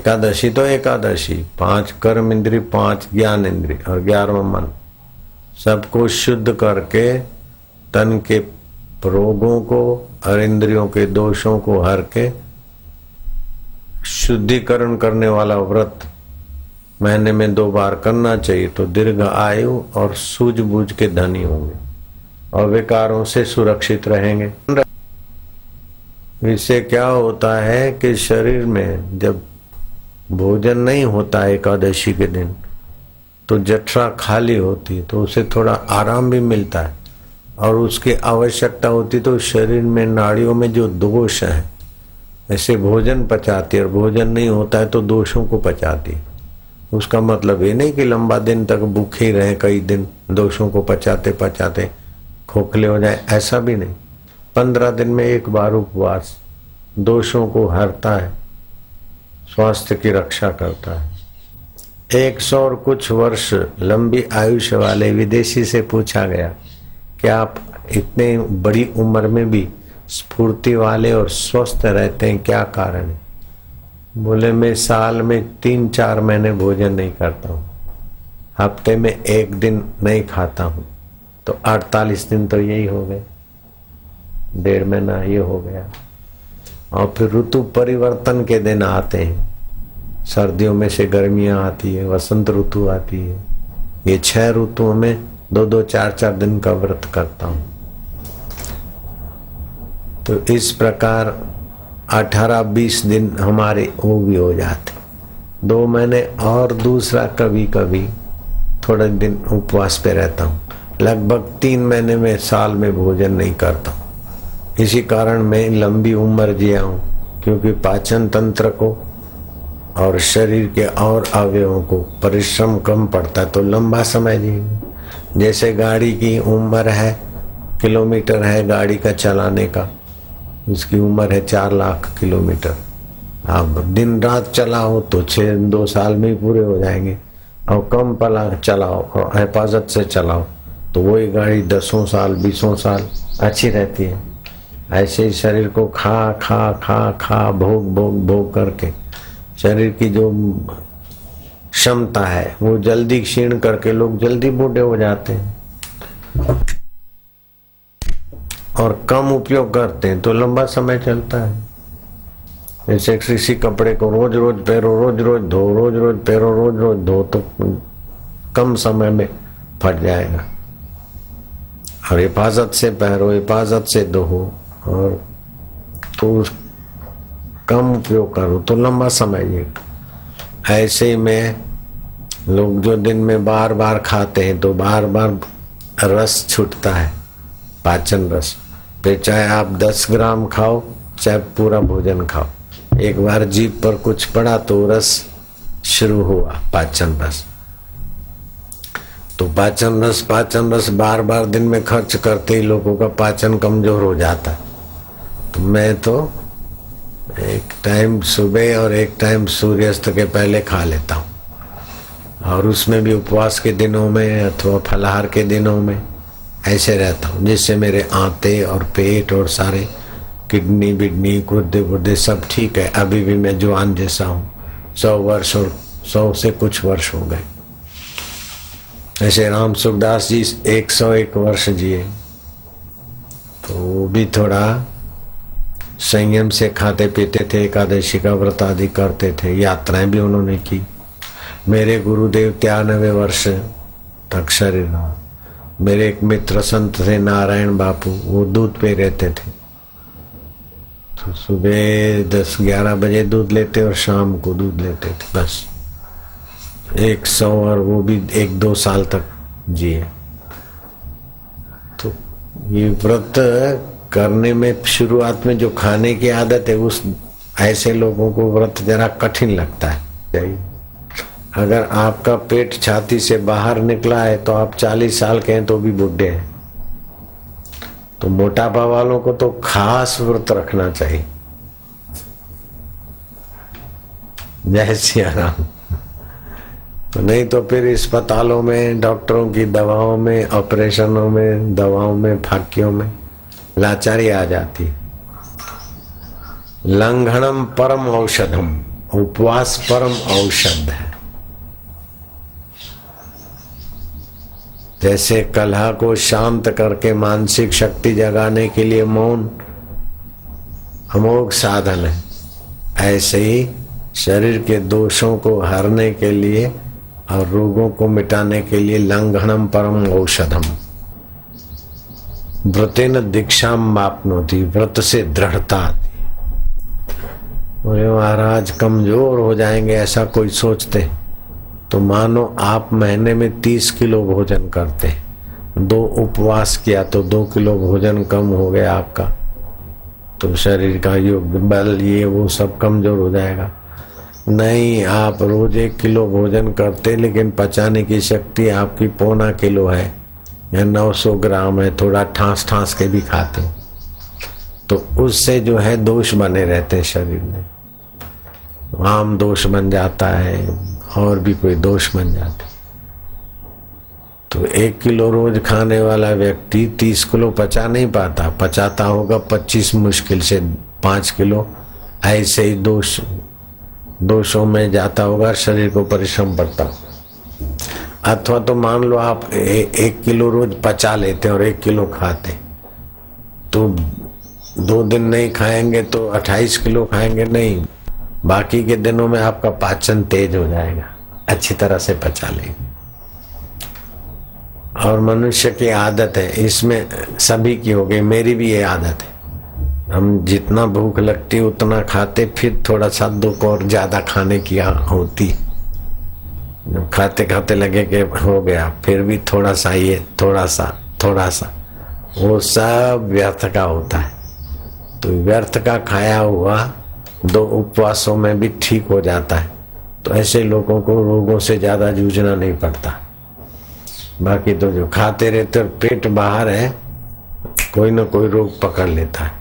एकादशी तो एकादशी, 5 कर्म इंद्री, 5 ज्ञान इंद्री और 11वां मन, सबको शुद्ध करके तन के रोगों को और इंद्रियों के दोषों को हर के शुद्धिकरण करने वाला व्रत महीने में 2 बार करना चाहिए। तो दीर्घ आयु और सूझबूझ के धनी होंगे और विकारों से सुरक्षित रहेंगे। इससे क्या होता है कि शरीर में जब भोजन नहीं होता एकादशी के दिन तो जठरा खाली होती, तो उसे थोड़ा आराम भी मिलता है और उसकी आवश्यकता होती तो शरीर में नाड़ियों में जो दोष है ऐसे भोजन पचाती है और भोजन नहीं होता है तो दोषों को पचाती। उसका मतलब ये नहीं कि लंबा दिन तक भूखे ही रहे, कई दिन दोषों को पचाते पचाते खोखले हो जाए, ऐसा भी नहीं। 15 दिन में 1 बार उपवास दोषों को हरता है, स्वास्थ्य की रक्षा करता है। 100 और कुछ वर्ष लंबी आयुष्य वाले विदेशी से पूछा गया कि आप इतने बड़ी उम्र में भी स्फूर्ति वाले और स्वस्थ रहते हैं, क्या कारण है? बोले मैं साल में 3-4 महीने भोजन नहीं करता हूँ, हफ्ते में 1 दिन नहीं खाता हूँ, तो 48 दिन तो यही हो गए, 1.5 महीना ये हो गया। और फिर ऋतु परिवर्तन के दिन आते हैं, सर्दियों में से गर्मियां आती है, वसंत ऋतु आती है, ये 6 ऋतुओं में 2-2, 4-4 दिन का व्रत करता हूँ। तो इस प्रकार 18-20 दिन हमारे वो भी हो जाते, 2 महीने। और दूसरा कभी कभी थोड़े दिन उपवास पे रहता हूँ, लगभग 3 महीने में साल में भोजन नहीं करता हूँ। इसी कारण मैं लंबी उम्र जिया हूँ, क्योंकि पाचन तंत्र को और शरीर के और अवयवों को परिश्रम कम पड़ता है तो लंबा समय जिएंगे। जैसे गाड़ी की उम्र है, किलोमीटर है गाड़ी का चलाने का, उसकी उम्र है 4 लाख किलोमीटर। अब दिन रात चलाओ तो 2 साल में ही पूरे हो जाएंगे, और कम पला चलाओ और हिफाजत से चलाओ तो वही गाड़ी 10 साल 20 साल अच्छी रहती है। ऐसे ही शरीर को खा खा खा खा भोग भोग भोग करके शरीर की जो क्षमता है वो जल्दी क्षीण करके लोग जल्दी बूढ़े हो जाते हैं, और कम उपयोग करते हैं तो लंबा समय चलता है। जैसे किसी कपड़े को रोज रोज पहनो, रोज रोज धो, रोज रोज पहनो, रोज रोज धो, तो कम समय में फट जाएगा। और हिफाजत से पहनो, हिफाजत से धो, और तो कम उपयोग करो तो लंबा समय जिएगा। ऐसे ही में लोग जो दिन में बार बार खाते हैं तो बार बार रस छूटता है, पाचन रस। फिर चाहे आप 10 ग्राम खाओ चाहे पूरा भोजन खाओ, एक बार जीभ पर कुछ पड़ा तो रस शुरू हुआ, पाचन रस। तो पाचन रस बार बार दिन में खर्च करते ही लोगों का पाचन कमजोर हो जाता है। तो मैं तो एक टाइम सुबह और एक टाइम सूर्यास्त के पहले खा लेता हूँ, और उसमें भी उपवास के दिनों में अथवा फलाहार के दिनों में ऐसे रहता हूँ, जिससे मेरे आंते और पेट और सारे किडनी बिडनी गुर्दे सब ठीक है। अभी भी मैं जवान जैसा हूँ, 100 वर्ष और 100 से कुछ वर्ष हो गए। ऐसे राम सुखदास जी 101 वर्ष जिए, तो वो भी थोड़ा संयम से खाते पीते थे, एकादशी का व्रत आदि करते थे, यात्राएं भी उन्होंने की। मेरे गुरुदेव 93 वर्ष तक शरीर रहा। मेरे एक मित्र संत थे नारायण बापू, वो दूध पे रहते थे, तो सुबह 10-11 बजे दूध लेते और शाम को दूध लेते थे, बस 100, और वो भी 1-2 साल तक जिए। तो ये व्रत करने में शुरुआत में जो खाने की आदत है, उस ऐसे लोगों को व्रत जरा कठिन लगता है। अगर आपका पेट छाती से बाहर निकला है तो आप 40 साल के हैं तो भी बूढ़े हैं। तो मोटापा वालों को तो खास व्रत रखना चाहिए। जय सिया राम। तो नहीं तो फिर अस्पतालों में, डॉक्टरों की दवाओं में, ऑपरेशनों में, दवाओं में, फाकियों में लाचारी आ जाती। लंघनम परम औषधम, उपवास परम औषध है। जैसे कलह को शांत करके मानसिक शक्ति जगाने के लिए मौन अमोघ साधन है, ऐसे ही शरीर के दोषों को हरने के लिए और रोगों को मिटाने के लिए लंघनम परम औषधम। व्रतेन दीक्षाम मापनोति, व्रत से दृढ़ता आती। बोले महाराज कमजोर हो जाएंगे ऐसा कोई सोचते, तो मानो आप महीने में 30 किलो भोजन करते, 2 उपवास किया तो 2 किलो भोजन कम हो गया आपका, तो शरीर का योग बल ये वो सब कमजोर हो जाएगा। नहीं, आप रोज 1 किलो भोजन करते लेकिन पचाने की शक्ति आपकी 0.25 किलो है या 900 ग्राम है, थोड़ा ठांस ठांस के भी खाते, तो उससे जो है दोष बने रहते हैं शरीर में, आम दोष बन जाता है और भी कोई दोष बन जाते। तो 1 किलो रोज खाने वाला व्यक्ति 30 किलो पचा नहीं पाता, पचाता होगा 25 मुश्किल से 5 किलो, ऐसे ही दोषों में जाता होगा, शरीर को परिश्रम पड़ता। अथवा तो मान लो आप 1 किलो रोज पचा लेते और 1 किलो खाते, तो 2 दिन नहीं खाएंगे तो 28 किलो खाएंगे नहीं, बाकी के दिनों में आपका पाचन तेज हो जाएगा, अच्छी तरह से पचा लेंगे। और मनुष्य की आदत है, इसमें सभी की हो गई, मेरी भी ये आदत है, हम जितना भूख लगती उतना खाते, फिर थोड़ा सा दुख और ज्यादा खाने की होती, जब खाते खाते लगे कि हो गया, फिर भी थोड़ा सा ये थोड़ा सा, वो सब व्यर्थ का होता है। तो व्यर्थ का खाया हुआ 2 उपवासों में भी ठीक हो जाता है, तो ऐसे लोगों को रोगों से ज्यादा जूझना नहीं पड़ता। बाकी तो जो खाते रहते और पेट बाहर है, कोई ना कोई रोग पकड़ लेता है,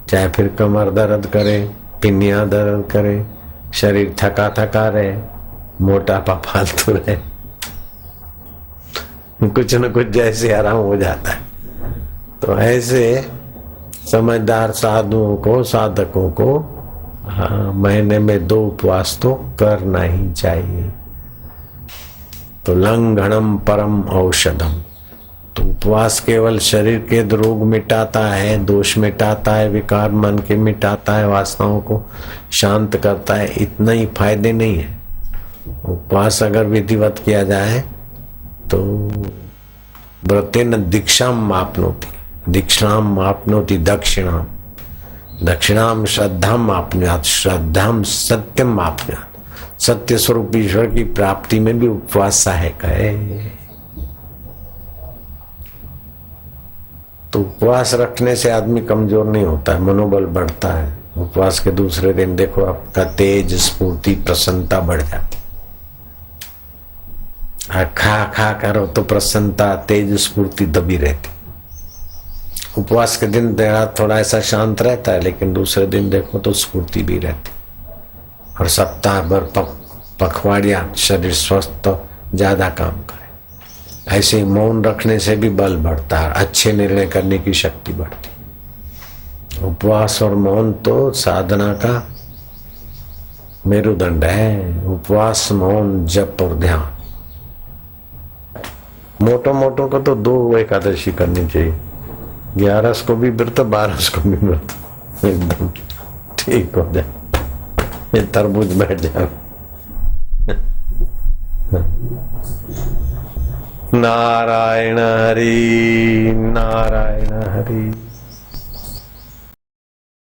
चाहे फिर कमर दर्द करे, पिन्नियां दर्द करे, शरीर थका थका रहे, मोटापा फालतू रहे, कुछ न कुछ जैसे आराम हो जाता है। तो ऐसे समझदार साधुओं को, साधकों को हाँ महीने में 2 उपवास तो करना ही चाहिए। तो लंघनम परम औषधम, तो उपवास केवल शरीर के रोग मिटाता है, दोष मिटाता है, विकार मन के मिटाता है, वासनाओं को शांत करता है, इतना ही फायदे नहीं है। उपवास अगर विधिवत किया जाए तो व्रतेन दीक्षाम मापनोति, दीक्षाम मापनोति दक्षिणाम, दक्षिणाम श्रद्धाम आपनुयात, श्रद्धाम सत्यम आपनुयात, सत्य स्वरूप ईश्वर की प्राप्ति में भी उपवास सहायक है। तो उपवास रखने से आदमी कमजोर नहीं होता है, मनोबल बढ़ता है। उपवास के दूसरे दिन देखो आपका तेज, स्फूर्ति, प्रसन्नता बढ़ जाती। खा खा करो तो प्रसन्नता, तेज, स्फूर्ति दबी रहती। उपवास के दिन थोड़ा ऐसा शांत रहता है, लेकिन दूसरे दिन देखो तो स्फूर्ति भी रहती, और सप्ताह भर पखवाड़िया शरीर स्वस्थ ज्यादा काम करे। ऐसे ही मौन रखने से भी बल बढ़ता है, अच्छे निर्णय करने की शक्ति बढ़ती। उपवास और मौन तो साधना का मेरुदंड है। उपवास, मौन, जप और ध्यान। मोटो को तो 2 एकादशी करनी चाहिए, 11 को भी व्रत, 12 को भी व्रत, एकदम ठीक हो जाए, ये तरबूज बैठ जाए। नारायण हरि, नारायण हरि।